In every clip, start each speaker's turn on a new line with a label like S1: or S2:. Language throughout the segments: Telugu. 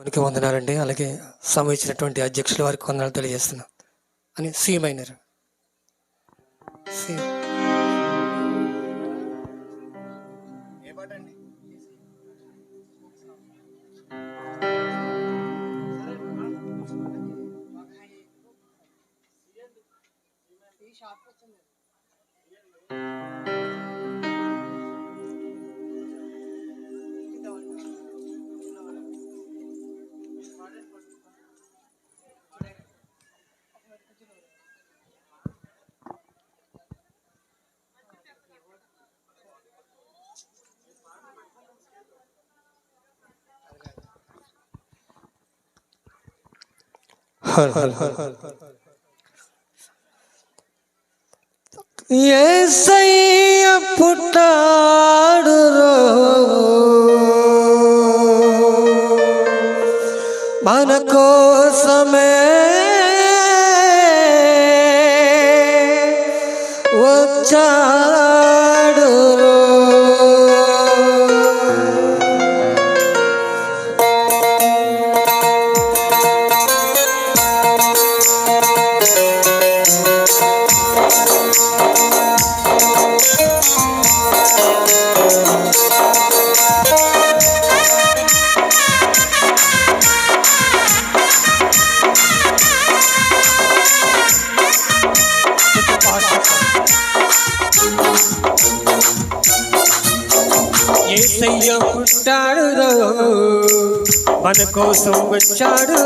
S1: మనకి వందనాలండి. అలాగే సమయం ఇచ్చినటువంటి అధ్యక్షుల వారికి వందనాలు తెలియజేస్తున్నాం అని సి మైనర్ సి యేసయ్య పుట్టాడు మన కోసమే వచ్చాడు. యేసయ్య పుట్టాడు మన కోసం వచ్చాడు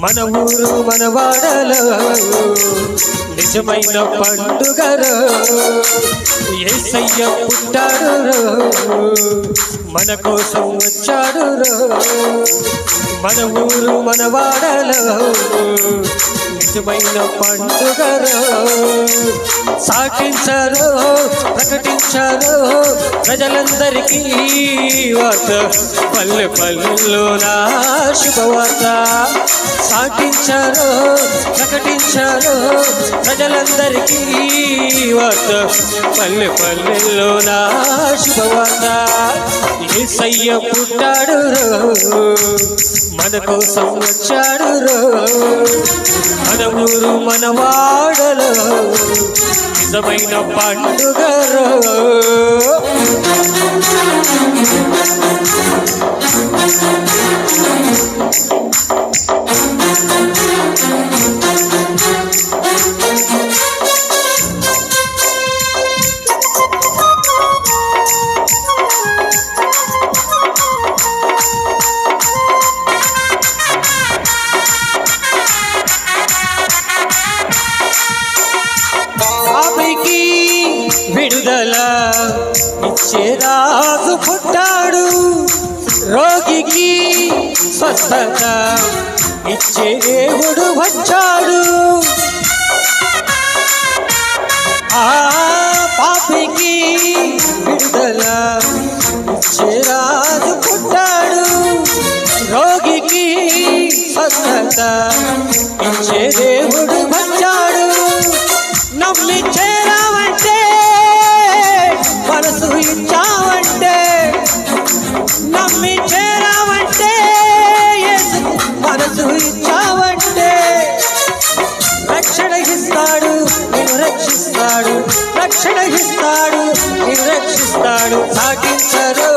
S1: మన ఊరు మన వాడలో నిజమైన పండుగ యేసయ్య పుట్టాడు మన కోసం వచ్చాడు మన ఊరు మన వాడలో నిజమైన పండుగ సాటించారు ప్రకటించారు ప్రజలందరికీ వార్త పల్లె పల్లెల్లో నా శుభవార్త సాటించారు ప్రకటించారు ప్రజలందరికీ వార్త పల్లె పల్లెల్లో నా శుభవార్త యేసయ్య పుట్టాడు మన కోసం వచ్చాడు మన ఊరు మన వాడలో నిజమైన పండుగ విడుదల ఇచ్చే రాజు పుట్టాడు రోగికి స్వస్థత ఇచ్చే దేవుడు వచ్చాడు ఆ పాపికి విడుదల ఇచ్చే రాజు పుట్టాడు రోగికి స్వస్థత ఇచ్చే దేవుడు వచ్చాడు నమ్మి చేరావంటే మనసు ఇచ్చావంటే నమ్మి చేరావంటే మనసు ఇచ్చావంటే రక్షణ ఇస్తాడు నేను రక్షిస్తాడు రక్షణ ఇస్తాడు నేను రక్షిస్తాడు సాటించారు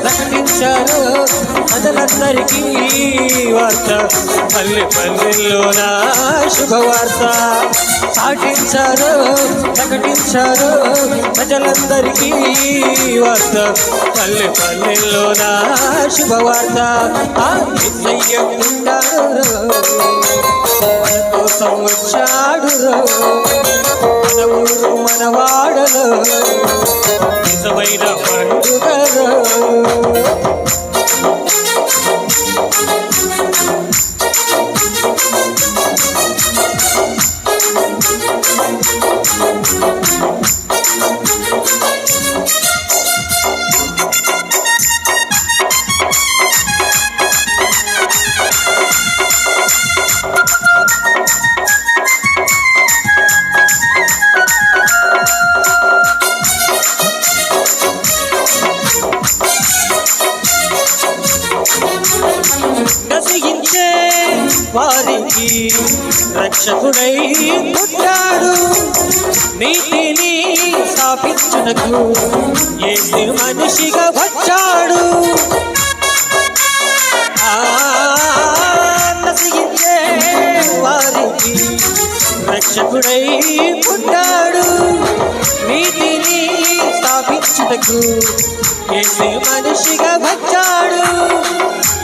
S1: ప్రకటించారు ప్రజలందరికీ వార్త పల్లె పల్లెల్లో నా శుభవార్త సాటించారు ప్రకటించారు ప్రజలందరికీ వార్త పల్లె పల్లెల్లో నా శుభవార్త యేసయ్య పుట్టాడు మన కోసం వచ్చాడు మన ఊరు మన వాడలో నిజమైన పండుగ
S2: నశించే వారికి రక్షకుడై పుట్టాడు. నీతిని స్థాపించుటకు యేసు మనిషిగా వచ్చాడు. నశించే వారికి రక్షకుడై పుట్టాడు. నీతిని స్థాపించుటకు యేసు మనిషిగా వచ్చాడు.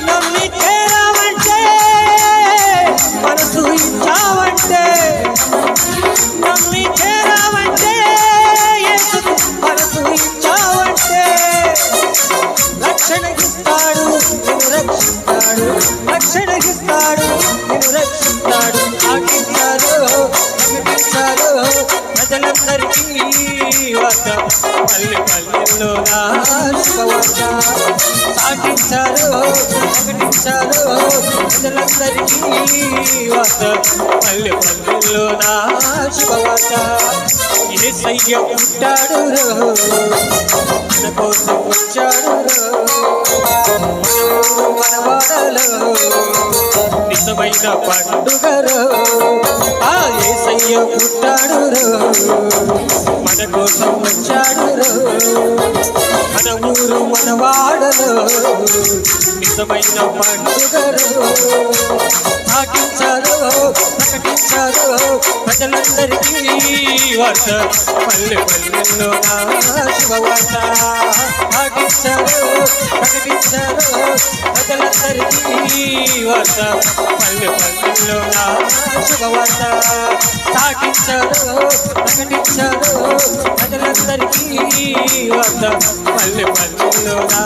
S2: నమ్మి చేరావంటే, మనసు ఇచ్చావంటే, నమ్మి చేరావంటే, యేసు మనసు ఇచ్చావంటే రక్షణగిస్తాడు, నిన్ను రక్షిస్తాడు, రక్షణగిస్తాడు, నిన్ను రక్షిస్తాడు. ఆకించారు, ప్రకటించారు ప్రజలందరికీ వార్త, పల్లె పల్లెల్లో నా శుభవార్త. సాటించారు, ప్రకటించారు ప్రజలందరికీ వార్త, పల్లె పల్లెల్లో నా శుభవార్త. యేసయ్య పుట్టాడు, మన కోసం వచ్చాడు. మన వాడలో నిజమైన పండుగరు. ఆ యేసయ్య పుట్టాడు, మన కోసం వచ్చాడు. మన ఊరు మన వాడలో నిజమైన పండుగరు. సాగించారు, ప్రకటించారు ప్రజలందరికీ వార్త, పల్లె పల్లెల్లో నా శుభవార్త. సాగించారు, ప్రకటించారు ప్రజలందరికీ వార్త, పల్లె పల్లెల్లో నా శుభవార్త. సాగించారు, ప్రకటించారు ప్రజలందరికీ వార్త, పల్లె పల్లెల్లో నా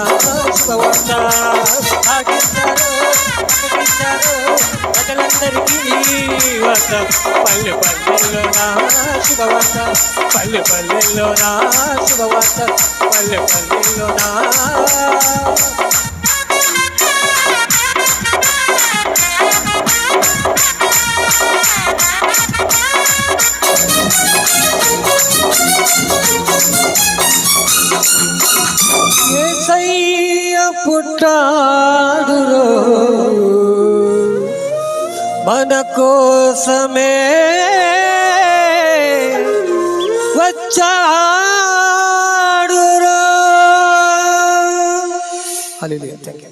S2: శుభవార్త. సాగించారు, ప్రకటించారు ప్రజలందరికీ వార్త, పల్లె పల్లెల్లో నా శుభవార్త, పల్లె పల్లెల్లో నా శుభవార్త, పల్లె పల్లెల్లో నా. యేసయ్య పుట్టాడు, మన కోసమే వచ్చాడు.
S1: హల్లెలూయా. థాంక్యూ.